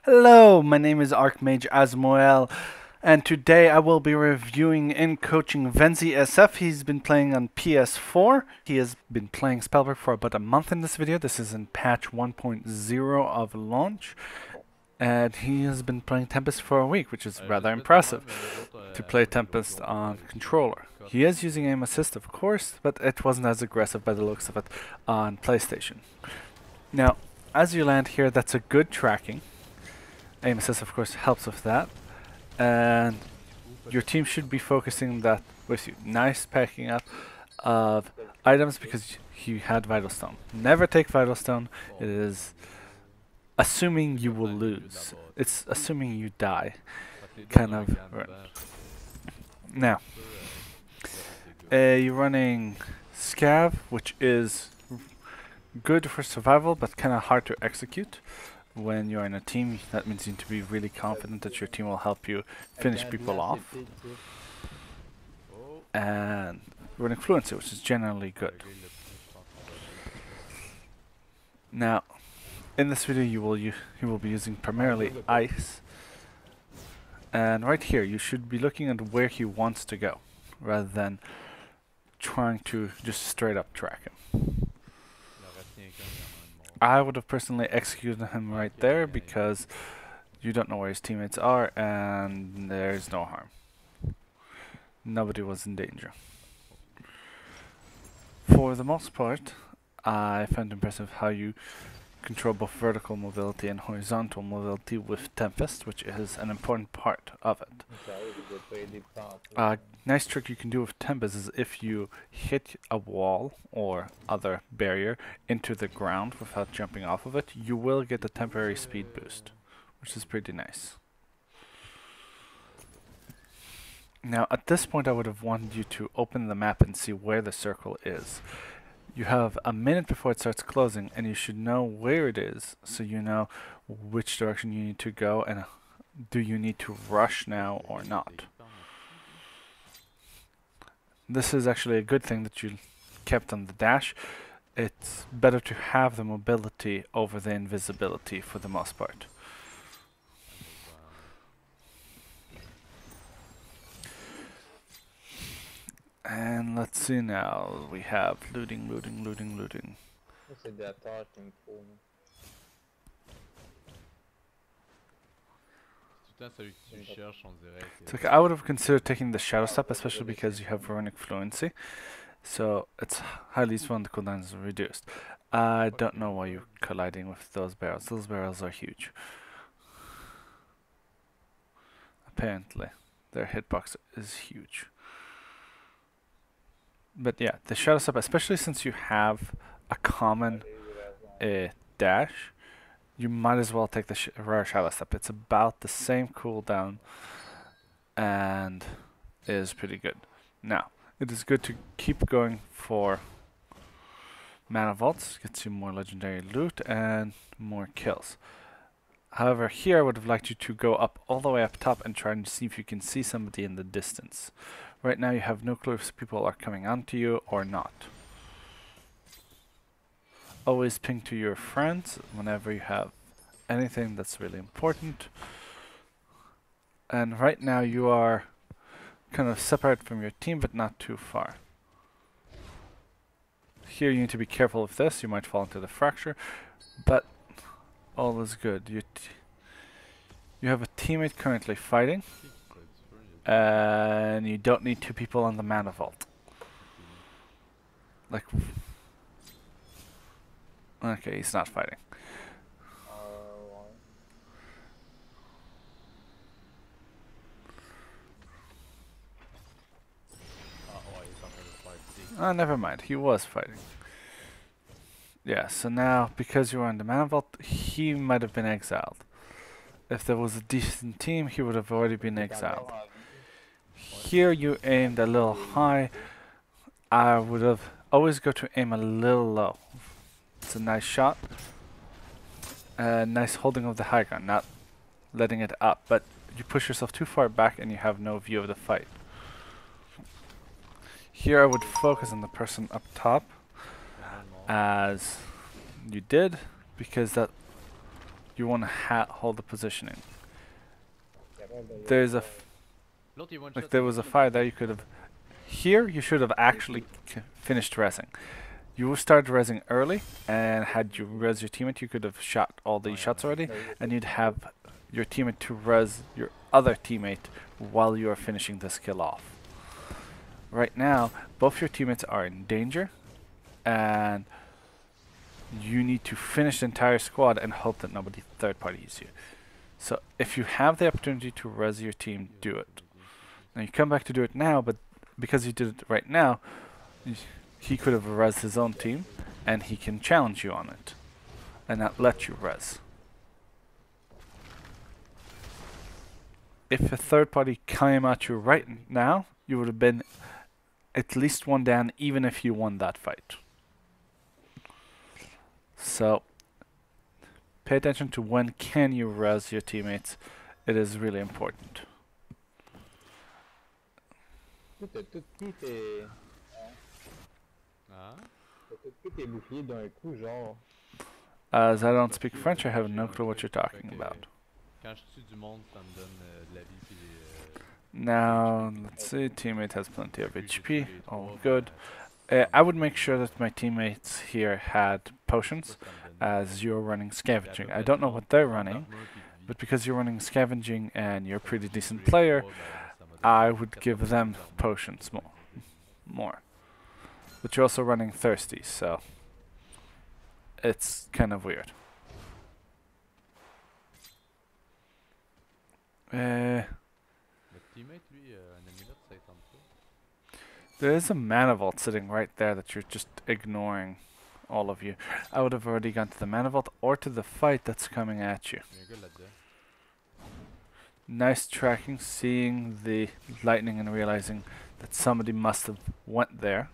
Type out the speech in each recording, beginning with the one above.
Hello, my name is archaemonazmuel, and today I will be reviewing and coaching VenzySF. He's been playing on PS4. He has been playing Spellbreak for about a month in this video. This is in patch 1.0 of launch, and he has been playing Tempest for a week, which is rather impressive to play Tempest on controller. He is using aim assist, of course, but it wasn't as aggressive by the looks of it on PlayStation. Now, as you land here, that's a good tracking. Aim assist, of course, helps with that, and your team should be focusing that with you. Nice packing up of items because you had Vital Stone. Never take Vital Stone. It is assuming you will lose. It's assuming you die, kind of. Right. Now, you're running Scav, which is good for survival, but kind of hard to execute. When you're in a team, that means you need to be really confident that your team will help you finish people off. And running fluency, which is generally good. Now, in this video you will be using primarily ice. And right here you should be looking at where he wants to go, rather than trying to just straight up track him. I would have personally executed him right there because you don't know where his teammates are and there's no harm. Nobody was in danger. For the most part, I found impressive how you control both vertical mobility and horizontal mobility with Tempest, which is an important part of it. A nice trick you can do with Tempest is if you hit a wall or other barrier into the ground without jumping off of it, you will get a temporary speed boost, which is pretty nice. Now at this point I would have wanted you to open the map and see where the circle is. You have a minute before it starts closing, and you should know where it is, so you know which direction you need to go and do you need to rush now or not. This is actually a good thing that you kept on the dash. It's better to have the mobility over the invisibility for the most part. And let's see now, we have looting. It's okay, I would have considered taking the Shadow Step, especially because you have Runic Fluency. So it's highly useful and the cooldown is reduced. I don't know why you're colliding with those barrels. Those barrels are huge. Apparently, their hitbox is huge. But yeah, the Shadow Step, especially since you have a common dash, you might as well take the rare Shadow Step. It's about the same cooldown and is pretty good. Now, it is good to keep going for mana vaults, gets you more legendary loot and more kills. However, here I would have liked you to go up all the way up top and try and see if you can see somebody in the distance. Right now you have no clue if people are coming onto you or not. Always ping to your friends whenever you have anything that's really important. And right now you are kind of separate from your team, but not too far. Here you need to be careful of this, you might fall into the fracture, but all is good. You have a teammate currently fighting, and you don't need two people on the mana vault. Like, okay, he's not fighting. Oh, never mind, he was fighting. Yeah, so now, because you were on the mana vault, he might have been exiled. If there was a decent team, he would have already been exiled. Here you aimed a little high. I would have always go to aim a little low. It's a nice shot. Nice holding of the high ground, not letting it up, but you push yourself too far back and you have no view of the fight. Here I would focus on the person up top, as you did, because that you want to hold the positioning. There's a like there was a fire there. You could have here. You should have actually finished resing. You started resing early, and had you res your teammate, you could have shot all the shots already, and you'd have your teammate to res your other teammate while you are finishing this kill off. Right now, both your teammates are in danger, and you need to finish the entire squad and hope that nobody third parties you. So if you have the opportunity to res your team, do it. Now you come back to do it now, but because you did it right now, he could have res his own team, and he can challenge you on it, and not let you res. If a third party came at you right now, you would have been at least one down, even if you won that fight. So pay attention to when can you res your teammates. It is really important. As I don't speak French, I have no clue what you're talking about. Now, let's see, teammate has plenty of HP, all good. I would make sure that my teammates here had potions, as you're running scavenging. I don't know what they're running, but because you're running scavenging and you're a pretty decent player, I would give them potions more. But you're also running thirsty, so it's kind of weird. There is a mana vault sitting right there that you're just ignoring, all of you. I would have already gone to the mana vault or to the fight that's coming at you. Nice tracking, seeing the lightning and realizing that somebody must have went there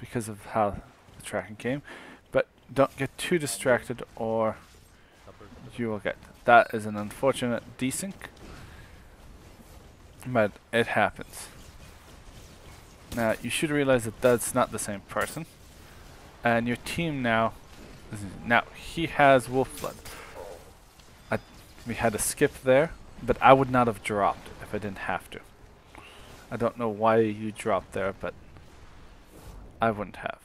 because of how the tracking came. But don't get too distracted or you will get. That is an unfortunate desync, but it happens. Now you should realize that that's not the same person, and your team now he has wolf blood. We had a skip there, but I would not have dropped if I didn't have to. I don't know why you dropped there, but I wouldn't have.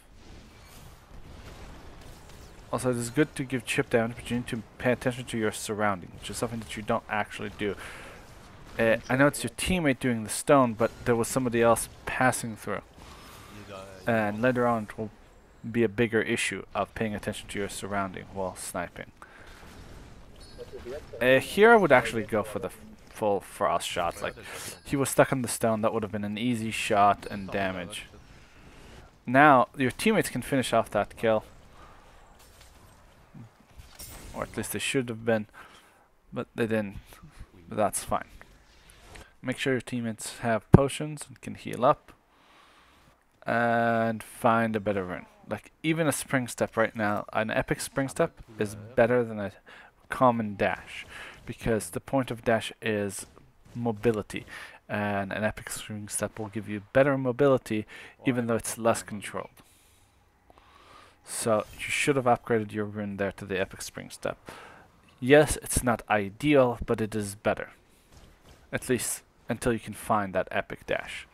Also, it is good to give chip damage, but you need to pay attention to your surroundings, which is something that you don't actually do. I know it's your teammate doing the stone, but there was somebody else passing through. And later on it will be a bigger issue of paying attention to your surrounding while sniping. Here I would actually go for the full frost shot. Like, he was stuck on the stone, that would have been an easy shot and damage. Now, your teammates can finish off that kill. Or at least they should have been, but they didn't. But that's fine. Make sure your teammates have potions and can heal up. And find a better rune. Like, even a spring step right now, an epic spring step is better than a common dash. Because the point of dash is mobility. And an epic spring step will give you better mobility, even though it's less controlled. So you should have upgraded your rune there to the epic spring step. Yes, it's not ideal, but it is better. At least until you can find that epic dash.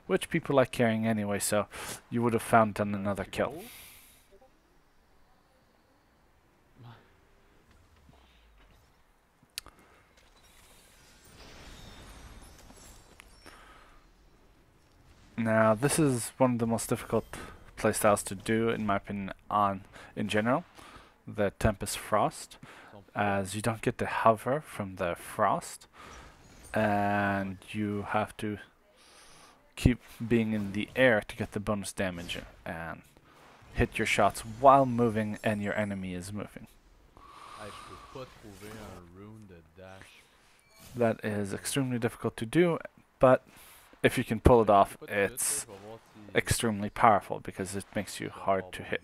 Which people like carrying anyway, so you would have found on another kill. Now, this is one of the most difficult playstyles to do, in my opinion, in general. The Tempest Frost, as you don't get to hover from the frost, and you have to keep being in the air to get the bonus damage and hit your shots while moving and your enemy is moving. That is extremely difficult to do, but if you can pull it off, it's extremely powerful because it makes you hard to hit.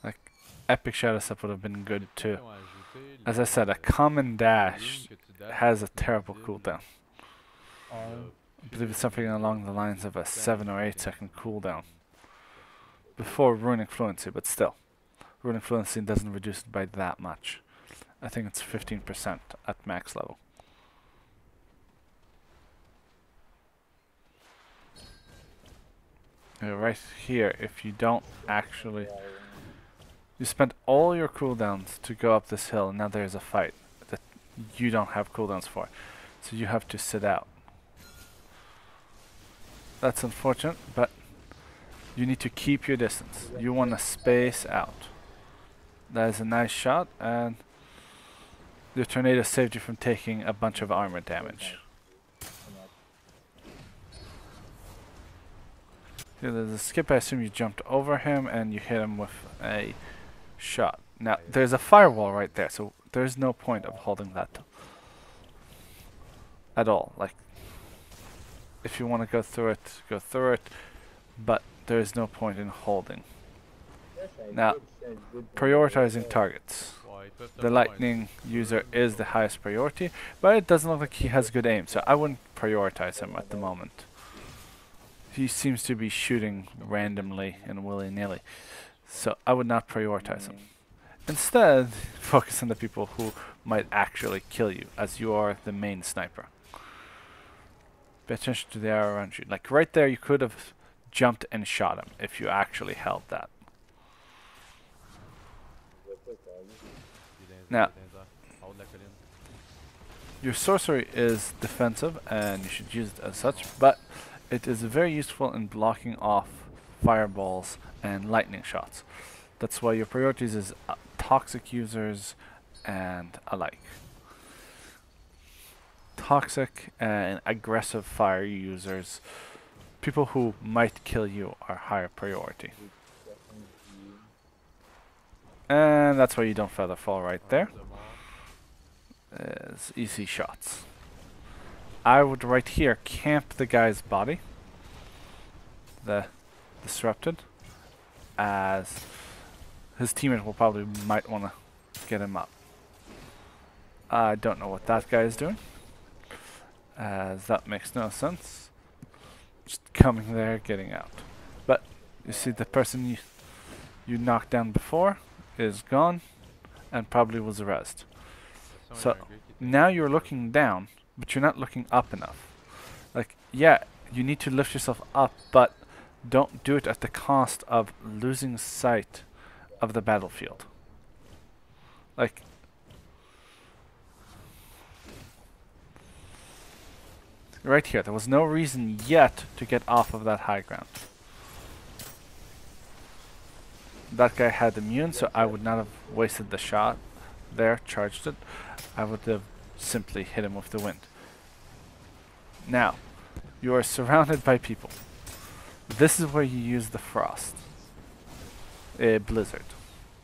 Like, epic shadow step would have been good too. As I said, a common dash has a terrible cooldown. I believe it's something along the lines of a 7 or 8 second cooldown before ruining fluency, but still, ruining fluency doesn't reduce it by that much. I think it's 15% at max level. Right here, if you don't actually... You spent all your cooldowns to go up this hill, and now there's a fight that you don't have cooldowns for. So you have to sit out. That's unfortunate, but you need to keep your distance. You want to space out. That is a nice shot, and the tornado saved you from taking a bunch of armor damage. Here, there's a skip. I assume you jumped over him and you hit him with a shot. Now, there's a firewall right there, so there's no point of holding that at all. Like, if you want to go through it, go through it, but there is no point in holding. Now, prioritizing targets. The lightning user is the highest priority, but it doesn't look like he has good aim, so I wouldn't prioritize him at the moment. He seems to be shooting randomly and willy-nilly, so I would not prioritize him. Instead, focus on the people who might actually kill you, as you are the main sniper. Pay attention to the area around you. Like right there, you could have jumped and shot him if you actually held that. Now, your sorcery is defensive, and you should use it as such, but it is very useful in blocking off fireballs and lightning shots. That's why your priorities is toxic users and alike. Toxic and aggressive fire users, people who might kill you, are higher priority. And that's why you don't feather fall right there. It's easy shots. I would right here camp the guy's body, the disrupted, as his teammate will probably might want to get him up. I don't know what that guy is doing, as that makes no sense. Just coming there, getting out. But you see the person you knocked down before is gone and probably was rezzed. So now you're looking down, but you're not looking up enough. Like, yeah, you need to lift yourself up, but don't do it at the cost of losing sight of the battlefield. Like, right here, there was no reason yet to get off of that high ground. That guy had immune, so I would not have wasted the shot there, charged it. I would have simply hit him with the wind. Now, you are surrounded by people. This is where you use the frost. A blizzard.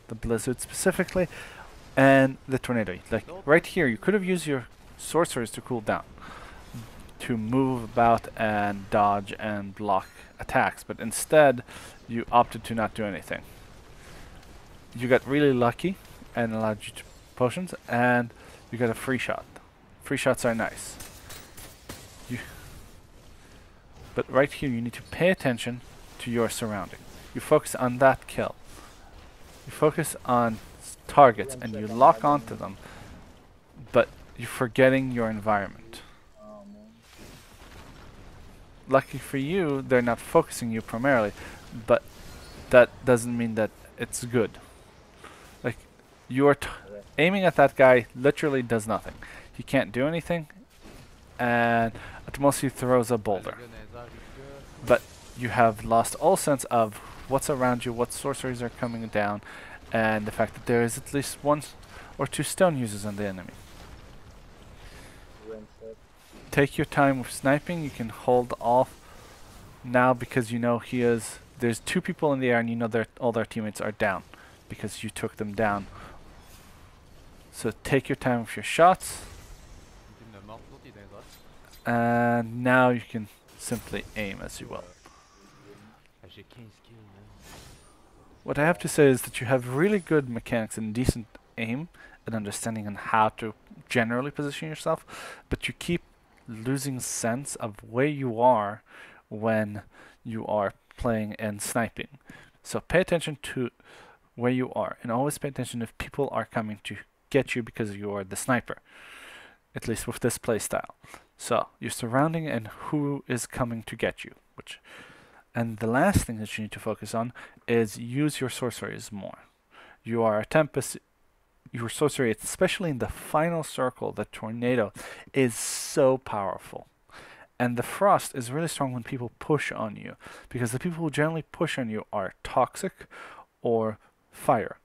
The blizzard specifically, and the tornado. Like, right here, you could have used your sorcerers to cool down, to move about and dodge and block attacks, but instead, you opted to not do anything. You got really lucky and allowed you to potions, and you got a free shot. Free shots are nice. But right here, you need to pay attention to your surrounding. You focus on that kill. You focus on targets and you lock onto them, but you're forgetting your environment. Lucky for you, they're not focusing you primarily, but that doesn't mean that it's good. Like, you're aiming at that guy literally does nothing. He can't do anything, and at most he throws a boulder. But you have lost all sense of what's around you, what sorceries are coming down, and the fact that there is at least one or two stone users on the enemy. Take your time with sniping. You can hold off now because you know there's two people in the air and you know all their teammates are down because you took them down. So take your time with your shots. And now you can simply aim as you will. What I have to say is that you have really good mechanics and decent aim and understanding on how to generally position yourself, but you keep losing sense of where you are when you are playing and sniping. So pay attention to where you are, and always pay attention if people are coming to get you because you are the sniper, at least with this playstyle. So your surrounding and who is coming to get you. And the last thing that you need to focus on is use your sorceries more. You are a Tempest. Your sorcery, especially in the final circle, the tornado, is so powerful. And the frost is really strong when people push on you, because the people who generally push on you are toxic or fire,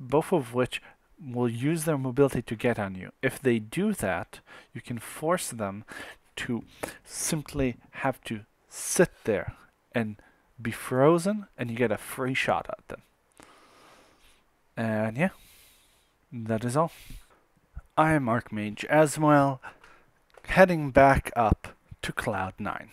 both of which will use their mobility to get on you. If they do that, you can force them to simply have to sit there and be frozen, and you get a free shot at them. And yeah, that is all. I am Archmage Azmuel, heading back up to Cloud 9.